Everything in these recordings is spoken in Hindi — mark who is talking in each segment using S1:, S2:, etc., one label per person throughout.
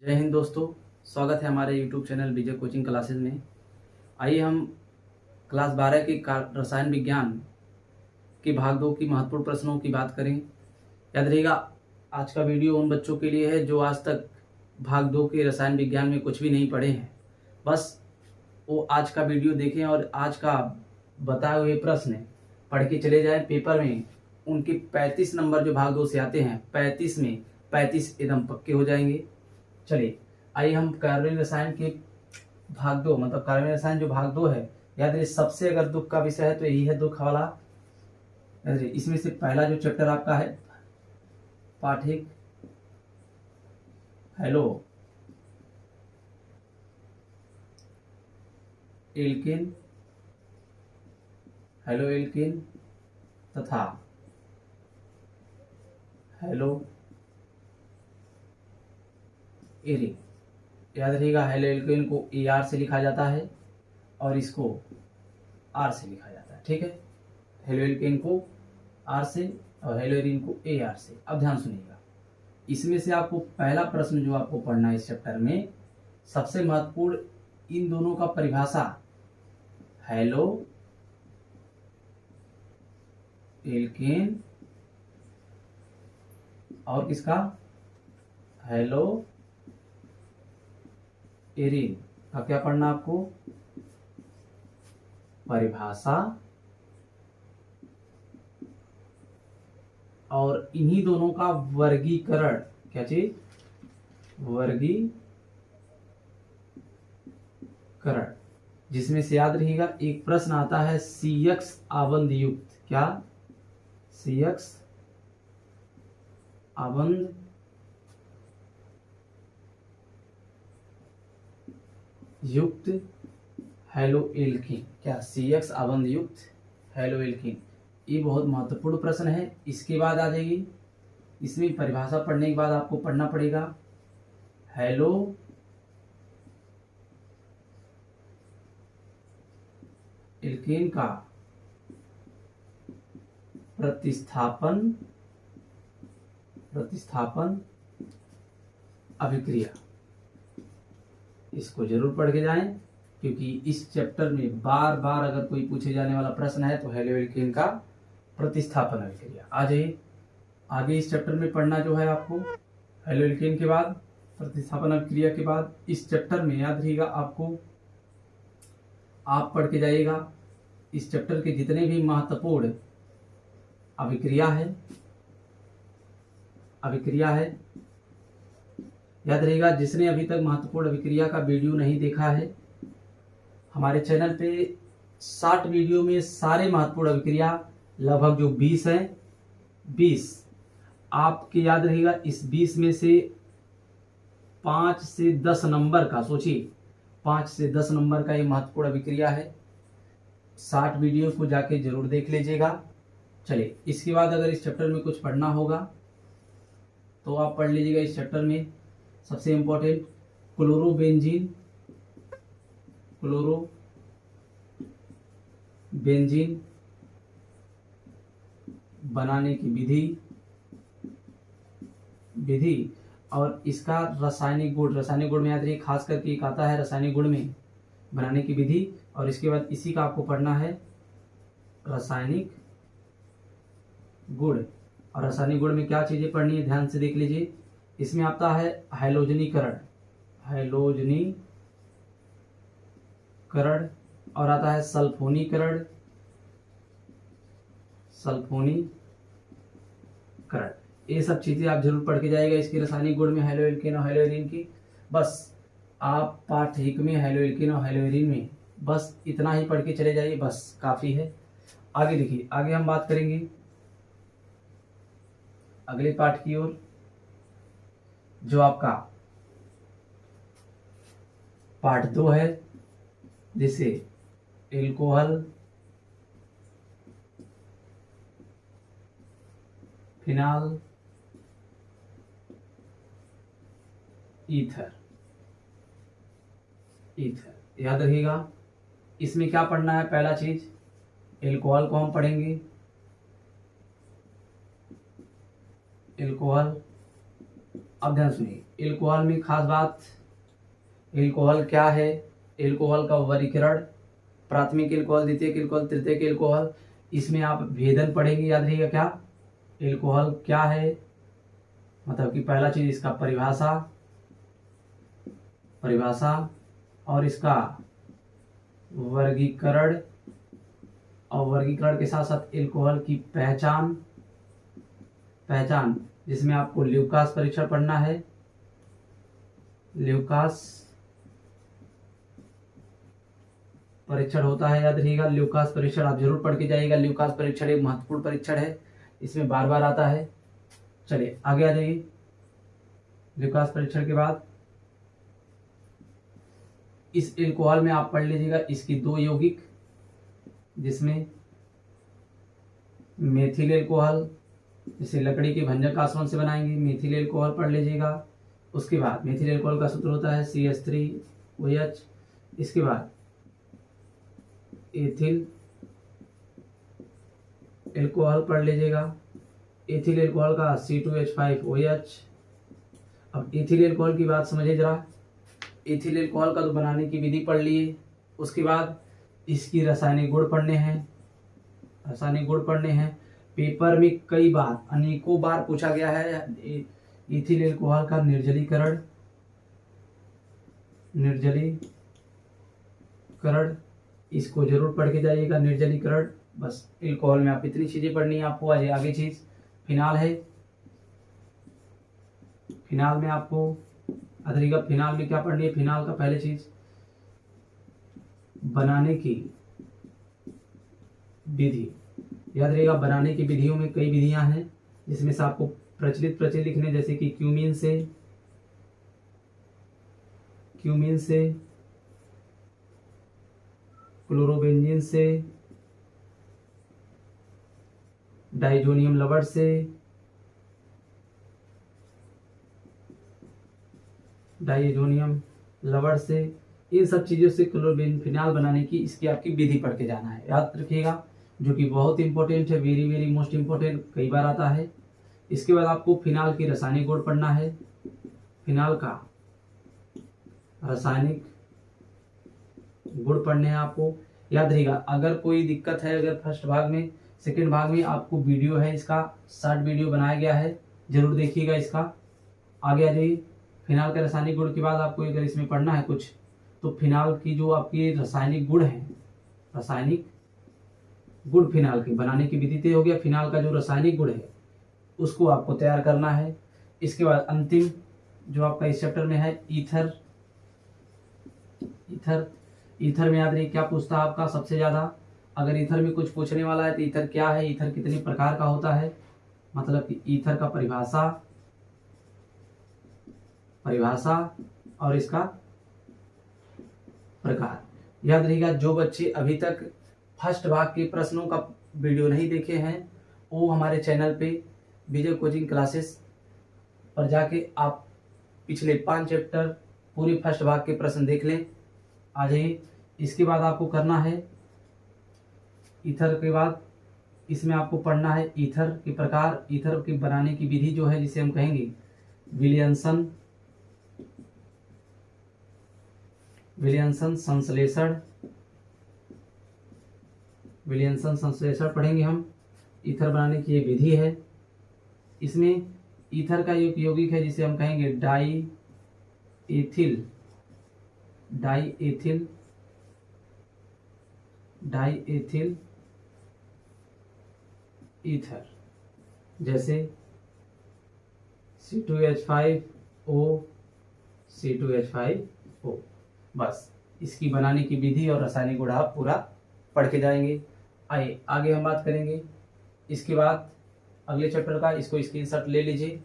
S1: जय हिंद दोस्तों, स्वागत है हमारे YouTube चैनल विजय कोचिंग क्लासेस में। आइए हम क्लास 12 की रसायन विज्ञान की भाग 2 की महत्वपूर्ण प्रश्नों की बात करें। याद रहेगा, आज का वीडियो उन बच्चों के लिए है जो आज तक भाग 2 के रसायन विज्ञान में कुछ भी नहीं पढ़े हैं। बस वो आज का वीडियो देखें और आज का बताए हुए प्रश्न पढ़ के चले जाएं। पेपर में उनके 35 नंबर जो भाग 2 से आते हैं, 35 में 35 एकदम पक्के हो जाएंगे। चलिए आइए हम कार्बनिक रसायन के भाग 2 मतलब कार्बनिक रसायन जो भाग 2 है, याद रखिए सबसे अगर दुख का विषय है तो यही है दुख वाला। याद रखिए इसमें से पहला जो चैप्टर आपका है पाठिक हेलो एल्केन, हेलो एल्केन तथा हेलो एरिन। याद रखिएगा हेलो एल्केन को AR से लिखा जाता है और इसको R से लिखा जाता है। ठीक है, हेलो एल्केन को R से और हेलो एरिन को AR से। अब ध्यान सुनिएगा, इसमें से आपको पहला प्रश्न जो आपको पढ़ना है इस चैप्टर में, सबसे महत्वपूर्ण इन दोनों का परिभाषा हेलो एल्केन और किसका हेलो एरिन का क्या पढ़ना आपको, परिभाषा, और इन्हीं दोनों का वर्गीकरण। क्या चीज? वर्गीकरण, जिसमें से याद रहिएगा एक प्रश्न आता है CX आबंध युक्त। क्या? CX आबंध युक्त हेलो एल्कीन। क्या? CX आबंध युक्त हेलो एल्कीन। ये बहुत महत्वपूर्ण प्रश्न है। इसके बाद आ जाएगी, इसमें परिभाषा पढ़ने के बाद आपको पढ़ना पड़ेगा हेलो एल्कीन का प्रतिस्थापन अभिक्रिया। इसको जरूर पढ़ के जाएं, क्योंकि इस चैप्टर में बार बार अगर कोई पूछे जाने वाला प्रश्न है तो हेलो एल्केन का प्रतिस्थापन अभिक्रिया। आ जाइए आगे इस चैप्टर में पढ़ना जो है आपको हेलो एल्केन के बाद प्रतिस्थापन अभिक्रिया के बाद इस चैप्टर में याद रहिएगा आपको, आप पढ़ के जाइएगा इस चैप्टर के जितने भी महत्वपूर्ण अभिक्रिया है याद रहेगा। जिसने अभी तक महत्वपूर्ण अभिक्रिया का वीडियो नहीं देखा है, हमारे चैनल पे 60 वीडियो में सारे महत्वपूर्ण अभिक्रिया लगभग जो 20 हैं, 20 आपके याद रहेगा। इस 20 में से 5 से 10 नंबर का, सोचिए 5 से 10 नंबर का ये महत्वपूर्ण अभिक्रिया है। 60 वीडियो को जाके जरूर देख लीजिएगा। चलिए इसके बाद अगर इस चैप्टर में कुछ पढ़ना होगा तो आप पढ़ लीजिएगा। इस चैप्टर में सबसे इंपॉर्टेंट क्लोरोबेंजीन बनाने की विधि और इसका रासायनिक गुण में याद रखिए, खास करके एक आता है रासायनिक गुण में बनाने की विधि। और इसके बाद इसी का आपको पढ़ना है रासायनिक गुण। और रासायनिक गुण में क्या चीजें पढ़नी है ध्यान से देख लीजिए। इसमें आता है हैलोजनीकरण और आता है सल्फोनीकरण। ये सब चीजें आप जरूर पढ़ के जाएगा इसके रासायनिक गुण में हेलो एल्केन और हेलो एरिन की। बस आप पाठ 1 में हेलो एल्केन और हेलो एरिन में बस इतना ही पढ़ के चले जाइए, बस काफी है। आगे देखिए, आगे हम बात करेंगे अगले पाठ की ओर, जो आपका पार्ट 2 है, जिसे एल्कोहल, फिनाल, ईथर याद रखिएगा। इसमें क्या पढ़ना है? पहला चीज एल्कोहल को हम पढ़ेंगे, एल्कोहल अब ध्यान सुनिए, एल्कोहल में खास बात, एल्कोहल क्या है, एल्कोहल का वर्गीकरण, प्राथमिक एल्कोहल, द्वितीयक एल्कोहल, तृतीयक एल्कोहल, इसमें आप भेदन पढ़ेंगे, याद रहेगा क्या, एल्कोहल क्या है, मतलब कि पहला चीज इसका परिभाषा, और इसका वर्गीकरण, और वर्गीकरण के साथ साथ एल्कोहल की पहचान, जिसमें आपको ल्यूकास परीक्षण पढ़ना है, ल्यूकास परीक्षण होता है, याद रखिएगा, ल्यूकास परीक्षण आप जरूर पढ़ के जाइएगा। ल्यूकास परीक्षण एक महत्वपूर्ण परीक्षण है, इसमें बार बार आता है। चलिए आगे आ जाइए। ल्यूकास परीक्षण के बाद इस एल्कोहल में आप पढ़ लीजिएगा इसकी दो यौगिक, जिसमें मेथिल एल्कोहल, जिसे लकड़ी के भंजक आसवन से बनाएंगे, मेथिल एल्कोहल पढ़ लीजिएगा। उसके बाद मेथिल एल्कोहल का सूत्र होता है CH3OH। इसके बाद एथिल एल्कोहल पढ़ लीजिएगा, एथिल एल्कोहल का C2H5OH। अब एथिल एल्कोहल की बात समझिए जरा, एथिल एल्कोहल का तो बनाने की विधि पढ़ लिए, उसके बाद इसकी रासायनिक गुण पढ़ने हैं, पेपर में कई बार, अनेकों बार पूछा गया है एथिल एल्कोहल का निर्जलीकरण, इसको जरूर पढ़ के जाइएगा, निर्जलीकरण। बस एल्कोहल में आप इतनी चीजें पढ़नी है आपको। आगे चीज फिनाल है, फिनाल में आपको अधरिका, फिनाल में क्या पढ़नी है, फिनाल का पहले चीज बनाने की विधि, याद रहेगा। बनाने की विधियों में कई विधियां हैं, जिसमें से आपको प्रचलित लिखने, जैसे कि क्यूमीन से, क्लोरोबेंजीन से, डाइजोनियम लवण से, इन सब चीजों से क्लोरोबेनफिनाल बनाने की इसकी आपकी विधि पढ़ के जाना है, याद रखिएगा, जो कि बहुत इंपॉर्टेंट है, वेरी वेरी मोस्ट इंपॉर्टेंट, कई बार आता है। इसके बाद आपको फिनाल की रासायनिक गुण पढ़ना है, फिनाल का रासायनिक गुण पढ़ने हैं आपको, याद रहेगा। अगर कोई दिक्कत है, अगर फर्स्ट भाग में, सेकंड भाग में आपको वीडियो है, इसका शॉर्ट वीडियो बनाया गया है, जरूर देखिएगा इसका। आगे आ जाइए। फिनाल के रासायनिक गुण के बाद आपको अगर इसमें पढ़ना है कुछ, तो फिनाल की जो आपकी रासायनिक गुण है, रासायनिक गुण फिनाल की बनाने की विधि तय हो गया, फिनाल का जो रासायनिक गुण है उसको आपको तैयार करना है। इसके बाद अंतिम जो आपका इस चैप्टर में है, ईथर में याद रखिए क्या पूछता है आपका सबसे ज्यादा, अगर ईथर में कुछ पूछने वाला है तो ईथर क्या है, ईथर कितने प्रकार का होता है, मतलब कि ईथर का परिभाषा और इसका प्रकार, याद रखिएगा। जो बच्चे अभी तक फर्स्ट भाग के प्रश्नों का वीडियो नहीं देखे हैं, वो हमारे चैनल पे विजय कोचिंग क्लासेस पर जाके आप पिछले 5 चैप्टर पूरे फर्स्ट भाग के प्रश्न देख लें। आ जाइए। इसके बाद आपको करना है, ईथर के बाद इसमें आपको पढ़ना है ईथर के प्रकार, ईथर के बनाने की विधि जो है, जिसे हम कहेंगे विलियमसन संश्लेषण पढ़ेंगे हम। ईथर बनाने की ये विधि है। इसमें ईथर का एक यौगिक है जिसे हम कहेंगे डाई एथिल ईथर, जैसे C2H5O। बस इसकी बनाने की विधि और रासायनिक गुण आप पूरा पढ़ के जाएंगे। आइए आगे हम बात करेंगे। इसके बाद अगले चैप्टर का, इसको स्क्रीनशॉट ले लीजिए।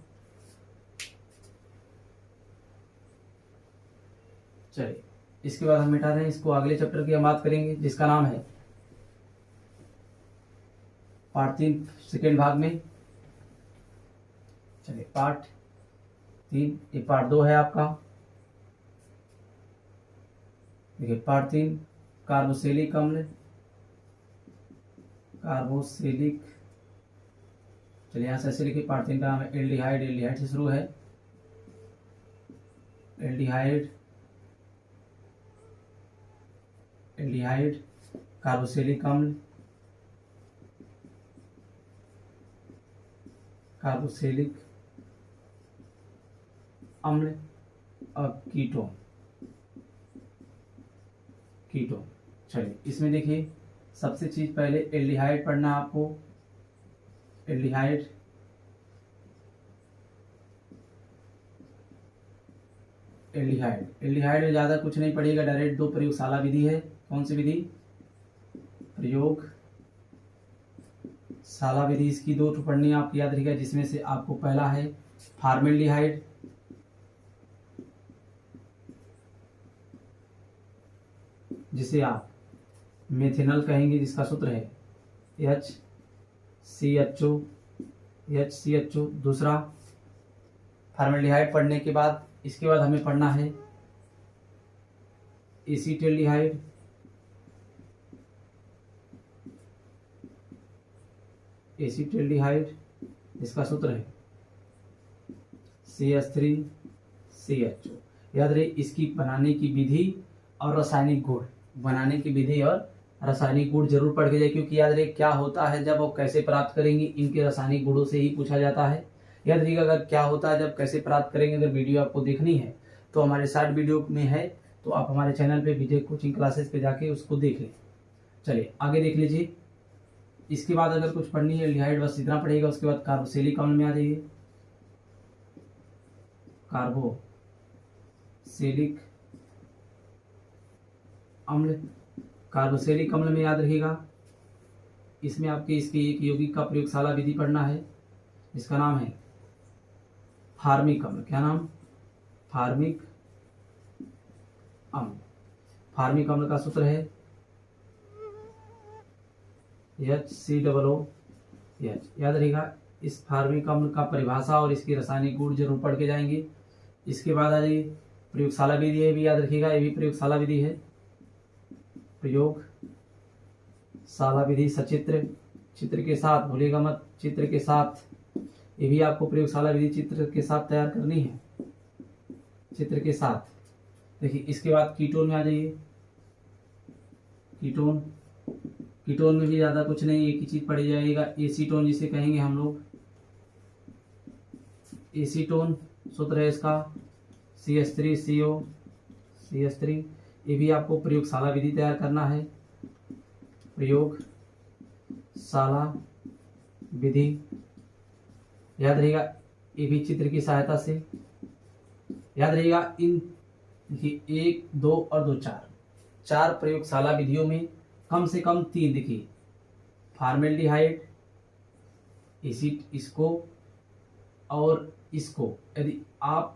S1: चलिए, इसके बाद हम मिटा रहे हैं इसको, अगले चैप्टर की हम बात करेंगे, जिसका नाम है पार्ट 3 सेकेंड भाग में। चलिए पार्ट 3, ये पार्ट 2 है आपका। देखिए पार्ट 3 कार्बोक्सिलिक अम्ल, चलिए यहाँ से ऐसे लिखिए, पार्ट 3 का नाम है एल्डिहाइड से शुरू है। एल्डिहाइड, एल्डिहाइड, कार्बोक्सिलिक अम्ल, कार्बोक्सिलिक अम्ल और कीटोन, कीटोन। चलिए इसमें देखिए सबसे चीज पहले एल्डिहाइड पढ़ना आपको। एल्डिहाइड, एल्डिहाइड, एल्डिहाइड में ज़्यादा कुछ नहीं पड़ेगा, डायरेक्ट दो प्रयोगशाला विधि है। कौन सी विधि? प्रयोगशाला विधि। इसकी दो पढ़नी आप याद रखिएगा, जिसमें से आपको पहला है फॉर्मेल्डिहाइड, जिसे आप मेथेनॉल कहेंगे, जिसका सूत्र है HCHO। दूसरा फॉर्मेल्डिहाइड पढ़ने के बाद इसके बाद हमें पढ़ना है एसीटल्डिहाइड, एसीटल्डिहाइड, इसका सूत्र है CH3CHO। याद रहे इसकी बनाने की विधि और रासायनिक गुण, बनाने की विधि और रासायनिक गुण जरूर पढ़ के जाए, क्योंकि याद रहे क्या होता है जब वो कैसे प्राप्त करेंगे, इनके रासायनिक गुणों से ही पूछा जाता है। याद रखिएगा अगर क्या होता है जब कैसे प्राप्त करेंगे, अगर वीडियो आपको देखनी है तो हमारे शॉर्ट वीडियो में है, तो आप हमारे चैनल पे विजय कोचिंग क्लासेस पे जाके उसको देख लें। चलिए आगे देख लीजिए। इसके बाद अगर कुछ पढ़नी है एल्डिहाइड बस इतना पड़ेगा। उसके बाद कार्बोक्सिलिक अम्ल में आ जाइए। कार्बोक्सिलिक अम्ल, कार्बोक्सिलिक अम्ल में याद रखिएगा इसमें आपके इसकी एक यौगिक का प्रयोगशाला विधि पढ़ना है, इसका नाम है फार्मिक अम्ल। क्या नाम? फार्मिक अम्ल। फार्मिक अम्ल का सूत्र है HCOOH। याद रहेगा इस फार्मिक अम्ल का परिभाषा और इसकी रासायनिक गुण जरूर पढ़ के जाएंगे। इसके बाद आ जाइए प्रयोगशाला विधि है, भी याद रखिएगा ये भी प्रयोगशाला विधि है। प्रयोगशाला विधि सचित्र, चित्र के साथ, भूलिएगा मत, चित्र के साथ। ये भी आपको प्रयोगशाला विधि चित्र के साथ तैयार करनी है, चित्र के साथ। देखिए इसके बाद कीटोन में आ जाइए। कीटोन, कीटोन में भी ज्यादा कुछ नहीं, एक ही चीज पढ़ी जाएगा, एसीटोन जिसे कहेंगे हम लोग। एसीटोन सूत्र है इसका CH3CO, CH3। ये भी आपको प्रयोगशाला विधि तैयार करना है, प्रयोगशाला विधि। याद रहेगा ये भी चित्र की सहायता से। याद रहेगा इन देखिए 1, 2 और 2, 4 प्रयोगशाला विधियों में कम से कम 3 देखिए, फॉर्मेल्डिहाइड, इसको और इसको। यदि आप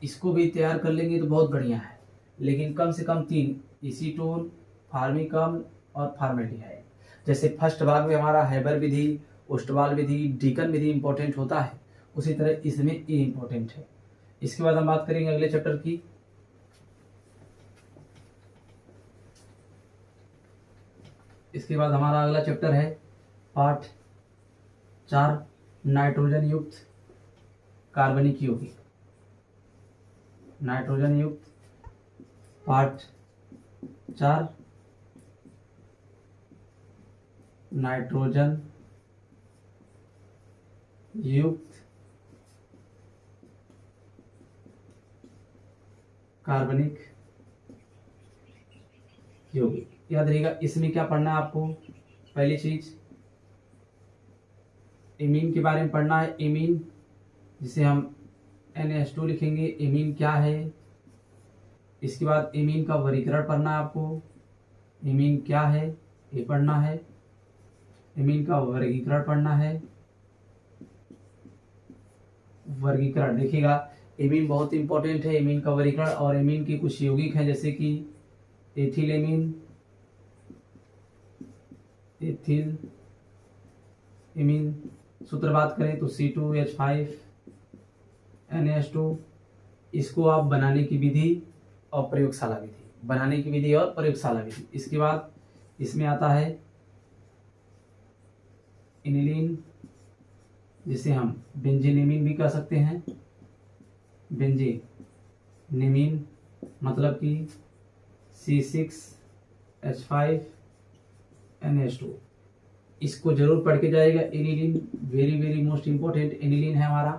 S1: इसको भी तैयार कर लेंगे तो बहुत बढ़िया है, लेकिन कम से कम 3, एसीटोन, फार्मिक अम्ल और फॉर्मेल्डिहाइड। जैसे फर्स्ट भाग में हमारा हैबर विधि, ओस्टवाल विधि, डीकन विधि इंपॉर्टेंट होता है, उसी तरह इसमें ये इंपॉर्टेंट है। इसके बाद हम बात करेंगे अगले चैप्टर की। इसके बाद हमारा अगला चैप्टर है पार्ट 4, नाइट्रोजन युक्त कार्बनिक यौगिक। नाइट्रोजन युक्त पार्ट 4, नाइट्रोजन युक्त कार्बनिक यौगिक। याद रहेगा इसमें क्या पढ़ना है आपको? पहली चीज एमीन के बारे में पढ़ना है। एमीन जिसे हम NH2 लिखेंगे, एमीन क्या है। इसके बाद एमीन का वर्गीकरण पढ़ना है आपको, एमीन क्या है ये पढ़ना है। एमीन का वर्गीकरण पढ़ना है। वर्गीकरण देखिएगा एमीन बहुत इंपॉर्टेंट है, एमीन का वर्गीकरण। और एमीन की कुछ यौगिक हैं जैसे कि एथिलेमीन, एथिल एमीन। सूत्र बात करें तो C2H5NH2। इसको आप बनाने की विधि और प्रयोगशाला विधि, बनाने की विधि और प्रयोगशाला विधि। इसके बाद इसमें आता है एनिलीन, जिसे हम बेंजीन एमीन भी कह सकते हैं, बेंजीन निमीन मतलब कि C6H5NH2, इसको जरूर पढ़ के जाएगा। Aniline very very most important aniline है हमारा।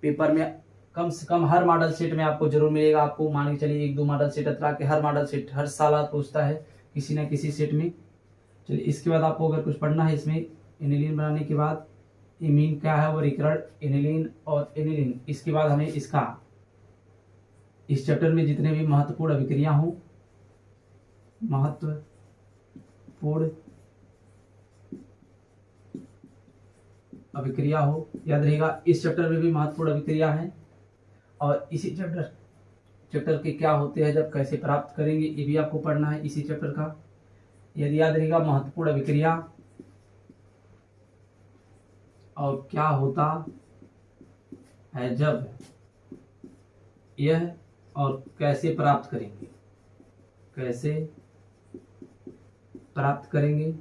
S1: पेपर में कम से कम हर मॉडल सेट में आपको जरूर मिलेगा। आपको मान के चलिए 1-2 मॉडल सेट अतरा के हर मॉडल सेट हर साल पूछता है किसी न किसी सेट में। चलिए इसके बाद आपको अगर कुछ पढ़ना है इसमें, एनिलीन बनाने के बाद इमीन क्या है, वर्गीकरण एनिलीन और एनिलीन। इसके बाद हमें इसका इस चैप्टर में जितने भी महत्वपूर्ण अभिक्रिया हो, महत्वपूर्ण अभिक्रिया हो, याद रहेगा इस चैप्टर में भी महत्वपूर्ण अभिक्रिया है। और इसी चैप्टर के क्या होते हैं, जब कैसे प्राप्त करेंगे, ये भी आपको पढ़ना है इसी चैप्टर का। यदि याद रहेगा महत्वपूर्ण अभिक्रिया और क्या होता है जब, यह और कैसे प्राप्त करेंगे, कैसे प्राप्त करेंगे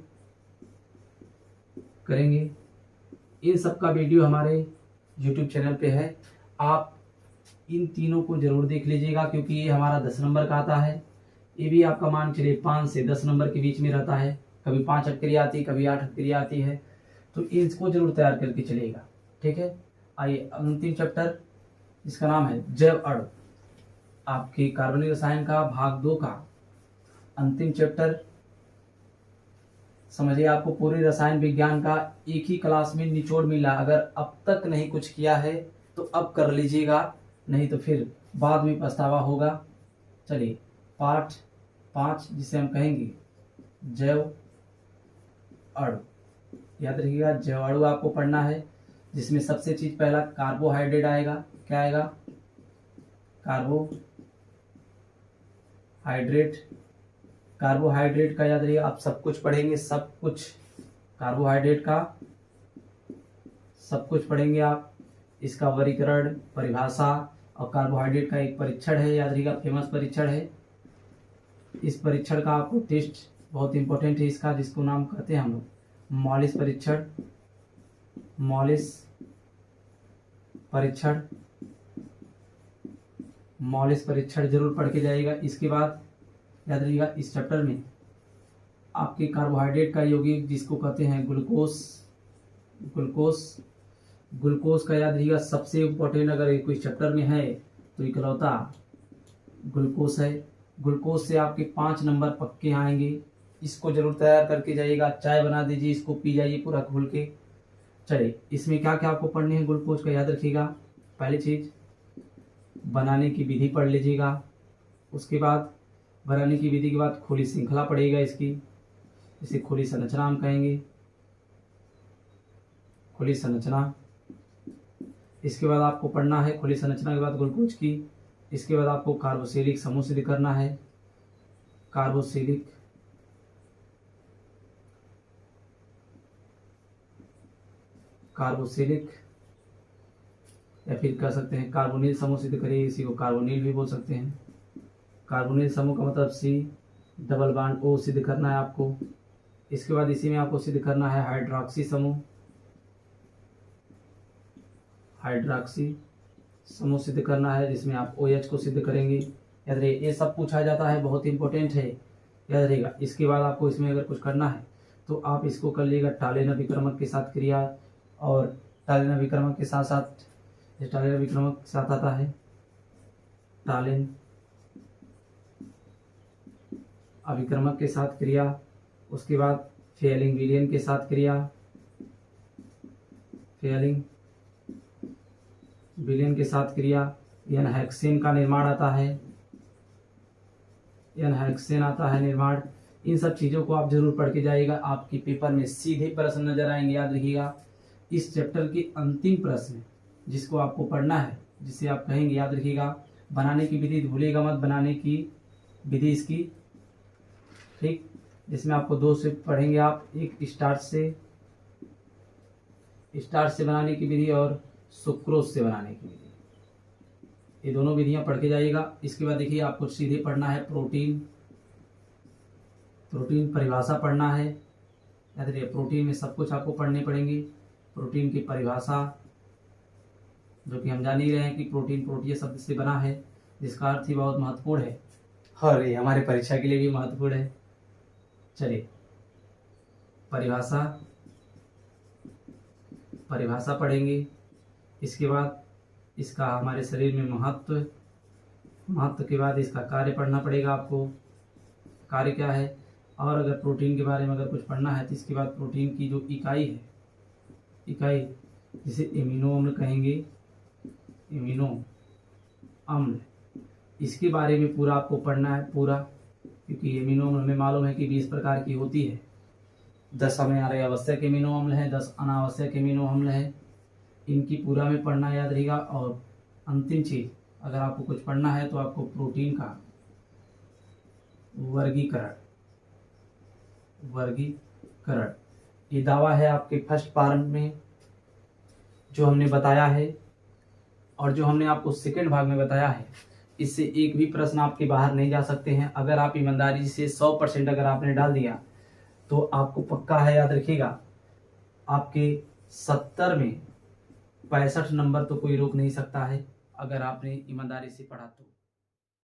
S1: इन सब का वीडियो हमारे YouTube चैनल पे है। आप इन तीनों को जरूर देख लीजिएगा, क्योंकि ये हमारा 10 नंबर का आता है। ये भी आपका मान चलिए 5 से 10 नंबर के बीच में रहता है। कभी 5 अटकरियाँ आती है, कभी 8 अटकरियाँ आती है, तो इसको जरूर तैयार करके चलिएगा। ठीक है, आइए अंतिम चैप्टर जिसका नाम है जैव अणु, आपकी कार्बनिक रसायन का भाग 2 का अंतिम चैप्टर। समझिए आपको पूरे रसायन विज्ञान का एक ही क्लास में निचोड़ मिला। अगर अब तक नहीं कुछ किया है तो अब कर लीजिएगा, नहीं तो फिर बाद में पछतावा होगा। चलिए पाठ 5 जिसे हम कहेंगे जैव अणु, याद रखिएगा जैव अणु आपको पढ़ना है, जिसमें सबसे चीज पहला कार्बोहाइड्रेट आएगा। क्या आएगा, कार्बोहाइड्रेट का याद रहिएगा। आप सब कुछ पढ़ेंगे, सब कुछ कार्बोहाइड्रेट का सब कुछ पढ़ेंगे आप। इसका वर्गीकरण, परिभाषा और कार्बोहाइड्रेट का एक परीक्षण है, याद रहिएगा फेमस परीक्षण है। इस परीक्षण का आपको टेस्ट बहुत इंपॉर्टेंट है इसका, जिसको नाम कहते हैं हम लोग मॉलिस परीक्षण। मॉलिस परीक्षण जरूर पढ़ के जाइएगा। इसके बाद याद रखिएगा इस चैप्टर में आपके कार्बोहाइड्रेट का यौगिक जिसको कहते हैं ग्लूकोज का याद रखिएगा सबसे इम्पोर्टेंट। अगर कोई चैप्टर में है तो इकलौता ग्लूकोज है। ग्लूकोज से आपके 5 नंबर पक्के आएंगे, इसको जरूर तैयार करके जाइएगा। चाय बना दीजिए, इसको पी जाइए पूरा घोल के। चलिए इसमें क्या क्या आपको पढ़ने हैं ग्लूकोज का, याद रखिएगा। पहली चीज बनाने की विधि पढ़ लीजिएगा। उसके बाद बनाने की विधि के बाद खुली श्रृंखला पड़ेगा इसकी, इसे खुली संरचना हम कहेंगे, खुली संरचना। इसके बाद आपको पढ़ना है खुली संरचना के बाद ग्लूकोज की। इसके बाद आपको कार्बोक्सिलिक समूह सिद्ध करना है। कार्बोक्सिलिक या फिर कह सकते हैं कार्बोनिल समूह सिद्ध करिए, इसी को कार्बोनिल भी बोल सकते हैं। कार्बोनिल समूह का मतलब C+O सिद्ध करना है आपको। इसके बाद इसी में आपको सिद्ध करना है हाइड्रोक्सी समूह सिद्ध करना है, जिसमें आप OH को सिद्ध करेंगे। याद रहिए ये सब पूछा जाता है, बहुत इंपॉर्टेंट है, याद रहेगा। इसके बाद आपको इसमें अगर कुछ करना है तो आप इसको कर लीजिएगा टालेन अभिक्रमक के साथ क्रिया। और टालेन अभिक्रमक के साथ आता है टालेन अभिक्रमक के साथ क्रिया। उसके बाद फेयलिंग विलियन के साथ क्रिया, एनहेक्सेन का निर्माण आता है, निर्माण। इन सब चीज़ों को आप जरूर पढ़ के जाइएगा। आपके पेपर में सीधे प्रश्न नजर आएंगे, याद रखिएगा। इस चैप्टर के अंतिम प्रश्न जिसको आपको पढ़ना है, जिसे आप कहेंगे, याद रखिएगा बनाने की विधि भूलिएगा मत, बनाने की विधि इसकी, ठीक, जिसमें आपको 2 से पढ़ेंगे आप। एक स्टार्च से बनाने की विधि और सुक्रोज से बनाने की विधि, ये दोनों विधियां पढ़ के जाइएगा। इसके बाद देखिए आपको सीधे पढ़ना है प्रोटीन परिभाषा पढ़ना है, याद रखिए। प्रोटीन में सब कुछ आपको पढ़ने पड़ेंगे। प्रोटीन की परिभाषा, जो कि हम जान ही रहे हैं कि प्रोटीन प्रोटीय शब्द से बना है। जिसका अर्थ ही बहुत महत्वपूर्ण है और ये हमारे परीक्षा के लिए भी महत्वपूर्ण है। चलिए, परिभाषा पढ़ेंगे। इसके बाद इसका हमारे शरीर में महत्व के बाद इसका कार्य पढ़ना पड़ेगा आपको, कार्य क्या है। और अगर प्रोटीन के बारे में अगर कुछ पढ़ना है तो इसके बाद प्रोटीन की जो इकाई जिसे एमिनो अम्ल कहेंगे, एमिनो अम्ल, इसके बारे में पूरा आपको पढ़ना है पूरा, क्योंकि एमिनो अम्ल हमें मालूम है कि 20 प्रकार की होती है। 10 हमारे आवश्यक एमिनो अम्ल हैं, 10 अनावश्यक एमिनो अम्ल हैं। इनकी पूरा में पढ़ना याद रहेगा। और अंतिम चीज, अगर आपको कुछ पढ़ना है तो आपको प्रोटीन का वर्गीकरण ये दावा है आपके फर्स्ट पार्ट में जो हमने बताया है और जो हमने आपको सेकंड भाग में बताया है। इससे एक भी प्रश्न आपके बाहर नहीं जा सकते हैं। अगर आप ईमानदारी से 100% अगर आपने डाल दिया तो आपको पक्का है, याद रखिएगा, आपके 70 में 65 नंबर तो कोई रोक नहीं सकता है, अगर आपने ईमानदारी से पढ़ा तो।